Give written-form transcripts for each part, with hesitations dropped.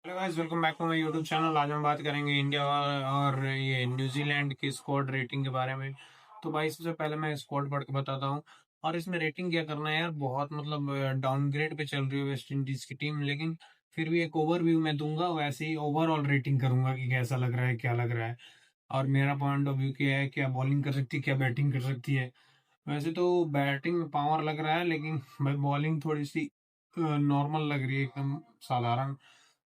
Hello guys, welcome back to my YouTube channel. आज हम बात करेंगे इंडिया और ये न्यूजीलैंड की स्क्वाड रेटिंग के बारे में। तो भाई सबसे पहले मैं स्क्वाड पढ़ के बताता हूँ। और इसमें रेटिंग क्या करना है यार, बहुत मतलब डाउनग्रेड पे चल रही है वेस्ट इंडीज की टीम, लेकिन फिर भी एक ओवरव्यू मैं दूंगा, वैसे ही ओवरऑल रेटिंग करूंगा कि कैसा लग रहा है, क्या लग रहा है और मेरा पॉइंट ऑफ व्यू क्या है, क्या बॉलिंग कर सकती है, क्या बैटिंग कर सकती है। वैसे तो बैटिंग में पावर लग रहा है, लेकिन भाई बॉलिंग थोड़ी सी नॉर्मल लग रही है, एकदम साधारण।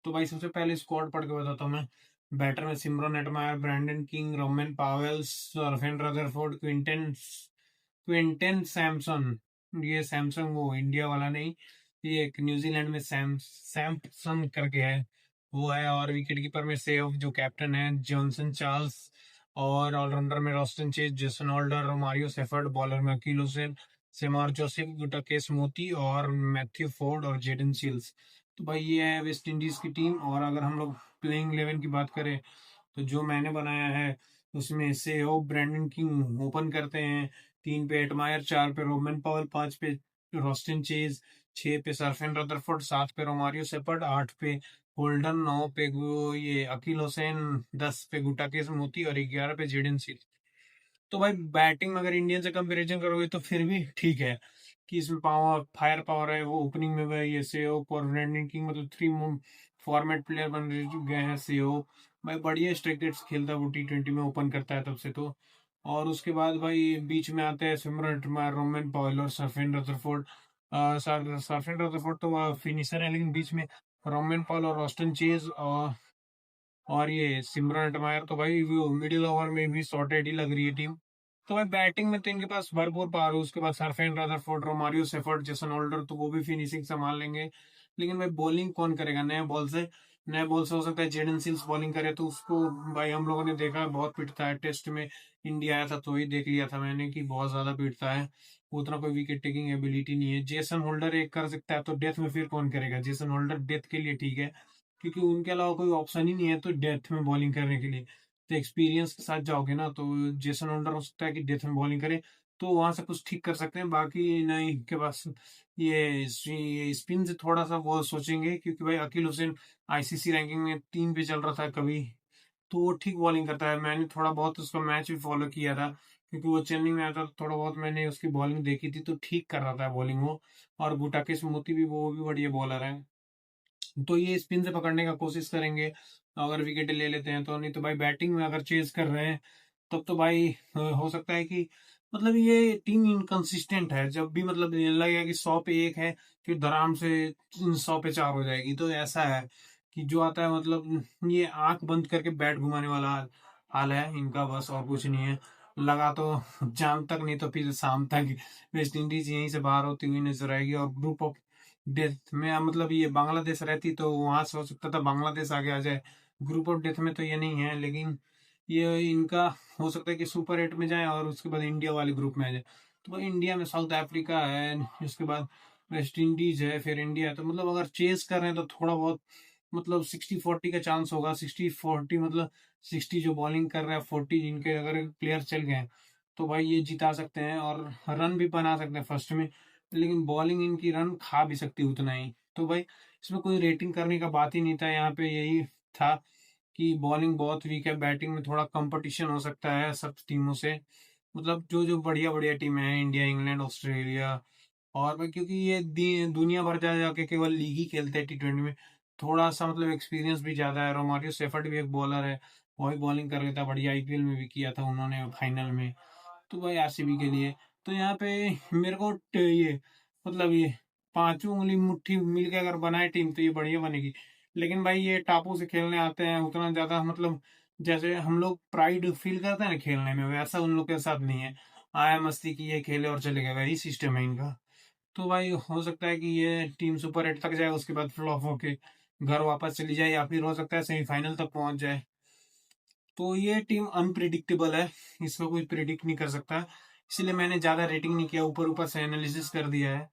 तो भाई सबसे पहले स्क्वाड पढ़ के बताता हूँ मैं। बैटर में Shimron Hetmyer, Brandon King, Rovman Powells, Sherfane Rutherford, Quinton Quinton Samson. ये सैमसंग वो इंडिया वाला नहीं, ये एक न्यूजीलैंड में सैमसन करके है, वो है। और विकेट कीपर में सेव जो कैप्टन है, जॉनसन चार्ल्स। और ऑलराउंडर में Roston chase, Jason holder, Mario shepherd. Bowler में अकील हुसैन, सेमार जोसेफ, गुटाकेस मोती और मैथ्यू फोर्ड और जेडन सील्स। तो भाई ये है वेस्ट इंडीज की टीम। और अगर हम लोग प्लेइंग 11 की बात करें, तो जो मैंने बनाया है उसमें से हो ब्रैंडन किंग ओपन करते हैं। 3 पे एटमायर, 4 पे रोमन पॉवेल, 5 पे रॉस्टिन चेज, 6 पे सरफेन रदरफोर्ड, 7 पे रोमारियो सेपर्ड, 8 पे होल्डन, 9 पे ये अकील हुसैन, 10 पे गुटाकेस मोती और 11 पे जेडन सील। तो भाई बैटिंग में अगर इंडियन से कंपैरिजन करोगे तो फिर भी ठीक है कि इसमें पावर फायर पावर है। वो ओपनिंग में भाई ये सेओ और ब्रेंडन किंग मतलब 3 फॉर्मेट प्लेयर बन गए हैं। सेओ भाई बढ़िया स्ट्राइक रेट्स खेलता है, वो T20 में ओपन करता है तब से तो। और उसके बाद भाई बीच में आते हैं सिमरन रोमन पॉयल और सरफेन रदरफोर्ड। सरफेन रदरफोर्ड तो फिनिशर है, लेकिन बीच में रोमन पॉल और ऑस्टन चेज और ये सिमरन एटमायर। तो भाई वो मिडिल ओवर में भी सॉर्टेड ही लग रही है टीम। तो भाई बैटिंग में तो इनके पास भरपूर पावर है। उसके बाद Sherfane Rutherford, Romario Shepherd, Jason Holder, तो वो भी फिनिशिंग संभाल लेंगे। लेकिन भाई बॉलिंग कौन करेगा नए बॉल से? नए बॉल से हो सकता है जेडन सिल्स बॉलिंग करे, तो उसको भाई हम लोगों ने देखा है बहुत पिटता है। टेस्ट में इंडिया आया था तो ही देख लिया था मैंने कि बहुत ज्यादा पिटता है। उतना कोई विकेट टेकिंग एबिलिटी नहीं है। जेसन होल्डर एक कर सकता है, तो डेथ में फिर कौन करेगा? जेसन होल्डर डेथ के लिए ठीक है, क्योंकि उनके अलावा कोई ऑप्शन ही नहीं है तो डेथ में बॉलिंग करने के लिए। तो एक्सपीरियंस के साथ जाओगे ना, तो जेसन होल्डर हो सकता है कि डेथ में बॉलिंग करे, तो वहां से कुछ ठीक कर सकते हैं। बाकी नहीं के पास ये स्पिन से थोड़ा सा वो सोचेंगे, क्योंकि भाई अकील हुसैन आईसीसी रैंकिंग में 3 पे चल रहा था कभी, तो वो ठीक बॉलिंग करता है। मैंने थोड़ा बहुत उसका मैच भी फॉलो किया था, क्योंकि वो चेन्नई में आता था। थोड़ा बहुत मैंने उसकी बॉलिंग देखी थी, तो ठीक कर रहा था बॉलिंग वो। और गुटाकेश मोती भी, वो भी बढ़िया बॉलर है। तो ये स्पिन से पकड़ने का कोशिश करेंगे अगर विकेट ले लेते हैं तो। नहीं तो भाई बैटिंग में अगर चेज कर रहे हैं तब तो भाई हो सकता है कि मतलब ये टीम इनकंसिस्टेंट है। जब भी मतलब ये लगेगा कि 100 पे 1 है, फिर धड़ाम से 100 पे 4 हो जाएगी। तो ऐसा है कि जो आता है मतलब ये आंख बंद करके बैट घुमाने वाला हाल है इनका, बस और कुछ नहीं है। लगा तो शाम तक, नहीं तो फिर शाम तक वेस्ट इंडीज यहीं से बाहर होती हुई नजर आएगी। और ग्रुप ऑफ डेथ में मतलब ये बांग्लादेश रहती तो वहां से हो सकता था बांग्लादेश आगे आ जाए। ग्रुप ऑफ डेथ में तो ये नहीं है, लेकिन ये इनका हो सकता है कि सुपर 8 में जाए और उसके बाद इंडिया वाले ग्रुप में आ जाए। तो भाई इंडिया में साउथ अफ्रीका है, उसके बाद वेस्ट इंडीज है, फिर इंडिया है। तो मतलब अगर चेस कर रहे हैं तो थोड़ा बहुत मतलब 60-40 का चांस होगा। 60-40 मतलब 60 जो बॉलिंग कर रहा है, 40 जिनके अगर प्लेयर चल गए तो भाई ये जिता सकते हैं और रन भी बना सकते हैं फर्स्ट में। लेकिन बॉलिंग इनकी रन खा भी सकती है उतना ही। तो भाई इसमें कोई रेटिंग करने का बात ही नहीं था, यहाँ पे यही था कि बॉलिंग बहुत वीक है, बैटिंग में थोड़ा कंपटीशन हो सकता है सब टीमों से। मतलब जो जो बढ़िया बढ़िया टीमें हैं, इंडिया, इंग्लैंड, ऑस्ट्रेलिया। और भाई क्योंकि ये दुनिया भर जा जाके केवल लीग ही खेलते हैं T20 में, थोड़ा सा मतलब एक्सपीरियंस भी ज्यादा है। रोमारियो सेफर्ट भी एक बॉलर है, वही बॉलिंग कर लेता, बढ़िया आईपीएल में भी किया था उन्होंने फाइनल में। तो भाई आरसीबी के लिए तो यहाँ पे मेरे को ये मतलब ये पांचों उंगली मुट्ठी मिल के अगर बनाए टीम तो ये बढ़िया बनेगी। लेकिन भाई ये टापू से खेलने आते हैं उतना ज्यादा मतलब जैसे हम लोग प्राइड फील करते हैं ना खेलने में, वैसा उन लोग के साथ नहीं है। आया मस्ती की ये खेले और चले गए, वही सिस्टम है इनका। तो भाई हो सकता है कि ये टीम सुपर 8 तक जाए, उसके बाद फ्लॉप होके घर वापस चली जाए, या फिर हो सकता है सेमीफाइनल तक पहुंच जाए। तो ये टीम अनप्रिडिक्टेबल है, इसको कोई प्रिडिक्ट नहीं कर सकता। इसलिए मैंने ज्यादा रेटिंग नहीं किया, ऊपर ऊपर से एनालिसिस कर दिया है।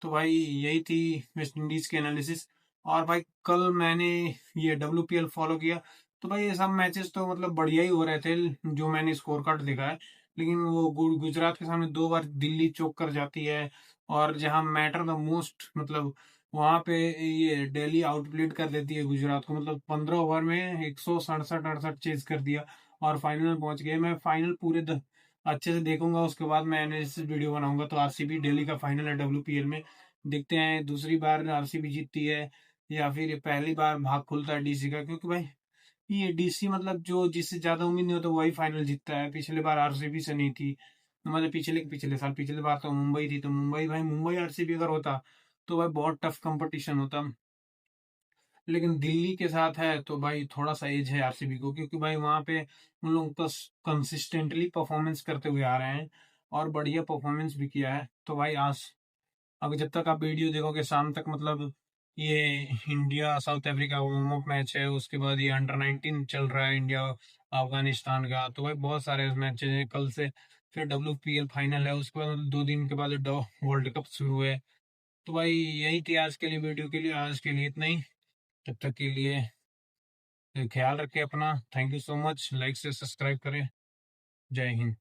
तो भाई यही थी वेस्ट इंडीज की एनालिसिस। और भाई कल मैंने ये WPL फॉलो किया, तो भाई ये सब मैचेस तो मतलब बढ़िया ही हो रहे थे जो मैंने स्कोर कार्ड देखा है। लेकिन वो गुजरात के सामने 2 बार दिल्ली चौक कर जाती है। और जहां मैटर द मोस्ट मतलब वहां पे ये दिल्ली आउटप्लेड कर देती है गुजरात को, मतलब 15 ओवर में 167-68 चेज कर दिया और फाइनल में पहुंच गए। मैं फाइनल अच्छे से देखूंगा, उसके बाद मैं एनालिसिस वीडियो बनाऊंगा। तो आरसीबी दिल्ली का फाइनल है WPL में, देखते हैं दूसरी बार आरसीबी जीतती है या फिर ये पहली बार भाग खुलता है डीसी का, क्योंकि भाई ये डीसी मतलब जो जिससे ज्यादा उम्मीद नहीं होता वही फाइनल जीतता है। पिछले बार आरसीबी से नहीं थी, मतलब पिछले पिछले साल, पिछले बार तो मुंबई थी, तो मुंबई भाई मुंबई आरसीबी अगर होता तो भाई बहुत टफ कंपटीशन होता। लेकिन दिल्ली के साथ है तो भाई थोड़ा सा एज है आरसीबी को, क्योंकि भाई वहां पे उन लोग तो कंसिस्टेंटली परफॉर्मेंस करते हुए आ रहे हैं और बढ़िया परफॉर्मेंस भी किया है। तो भाई आज अगर जब तक आप वीडियो देखोगे शाम तक, मतलब ये India south Africa warm up match है, उसके बाद ये अंडर 19 चल रहा है इंडिया अफगानिस्तान का, तो भाई बहुत सारे मैचेस हैं। कल से फिर WPL फाइनल है, उसके बाद 2 दिन के बाद वर्ल्ड कप शुरू है। तो भाई यही थी आज के लिए, वीडियो के लिए आज के लिए इतना ही। तब तक के लिए ख्याल रखें अपना। Thank you so much, like से सब्सक्राइब करें। जय हिंद।